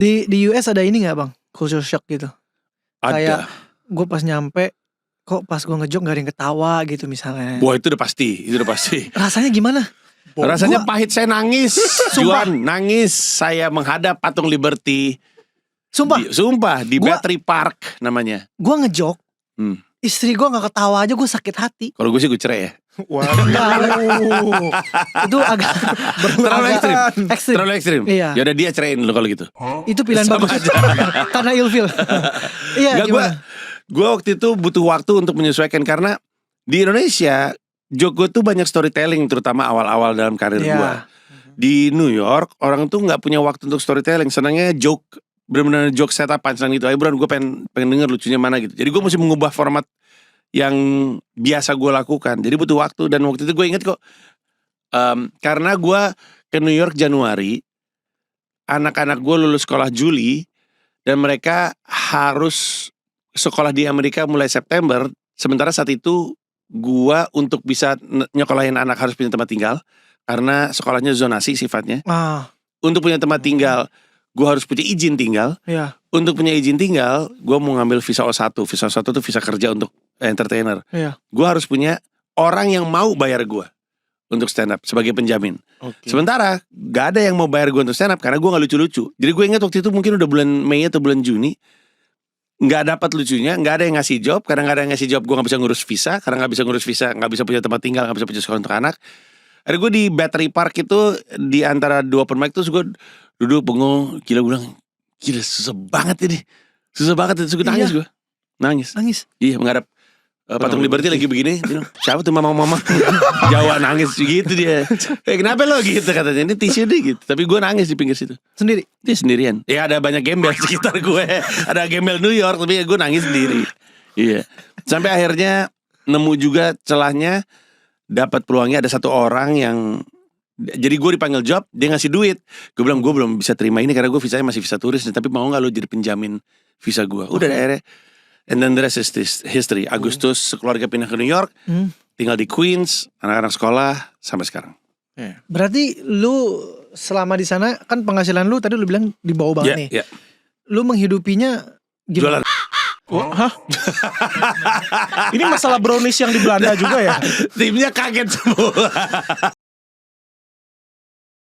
Di US ada ini gak bang? Culture shock gitu. Kayak Ada. gue pas nyampe, kok pas gue ngejok gak ada yang ketawa gitu misalnya. Wah itu udah pasti. Rasanya gimana? Rasanya pahit, saya nangis. Juan nangis. Saya menghadap patung Liberty. Sumpah. Di Battery Park namanya. Gue ngejok, istri gue gak ketawa aja gue sakit hati. Kalau gue sih gue cerai ya. Waduh. Itu agak Terlalu ekstrim. Iya. Ya udah dia ceraiin lo kalau gitu. Itu pilihan Sama bagus aja. karena ilfil. Iya, gimana? Gue waktu itu butuh waktu untuk menyesuaikan karena di Indonesia joke gue tuh banyak storytelling, terutama awal-awal dalam karir gue. Di New York orang tuh nggak punya waktu untuk storytelling, senangnya joke, benar-benar joke setup punchline gitu. Ayo bro, gue pengen denger lucunya mana gitu. Jadi gue mesti mengubah format yang biasa gue lakukan. Jadi butuh waktu. Dan waktu itu gue inget kok, karena gue ke New York Januari, anak-anak gue lulus sekolah Juli, dan mereka harus sekolah di Amerika mulai September. Sementara saat itu gue untuk bisa nyekolahin anak harus punya tempat tinggal, karena sekolahnya zonasi sifatnya. Untuk punya tempat tinggal gue harus punya izin tinggal. Untuk punya izin tinggal gue mau ngambil visa O1. Visa O1 itu visa kerja untuk entertainer. Gue harus punya orang yang mau bayar gue untuk stand up sebagai penjamin. Sementara gak ada yang mau bayar gue untuk stand up karena gue gak lucu-lucu. Jadi gue ingat waktu itu mungkin udah bulan Mei atau bulan Juni, gak dapat lucunya, gak ada yang ngasih job. Karena gak ada yang ngasih job, gue gak bisa ngurus visa. Karena gak bisa ngurus visa, gak bisa punya tempat tinggal, gak bisa punya sekolah untuk anak. Akhirnya gue di Battery Park itu, di antara dua open mic, terus gue duduk bengong. Gila, gue bilang, gila susah banget ini. Susah banget, terus gue nangis. Gue nangis. Iya, menghadap patung Liberty lagi begini. Siapa tuh mama-mama? Jawa nangis gitu dia. Kenapa lo gitu katanya, ini tisu deh gitu. Tapi gue nangis di pinggir situ. Sendiri? Dia sendirian. Ya ada banyak gembel sekitar gue. Ada gembel New York, tapi gue nangis sendiri. Iya. Sampai akhirnya nemu juga celahnya, dapat peluangnya ada satu orang yang, jadi gue dipanggil job, dia ngasih duit. Gue bilang gue belum bisa terima ini karena gue visanya masih visa turis, tapi mau gak lo jadi penjamin visa gue? Udah akhirnya. And then the rest is history. Agustus keluarga pindah ke New York, tinggal di Queens, anak-anak sekolah sampai sekarang. Berarti lu selama di sana kan penghasilan lu tadi lu bilang di bawah banget nih. Lu menghidupinya gimana? Jualan. Hah? Ini masalah brownies yang di Belanda juga ya? Timnya kaget semua.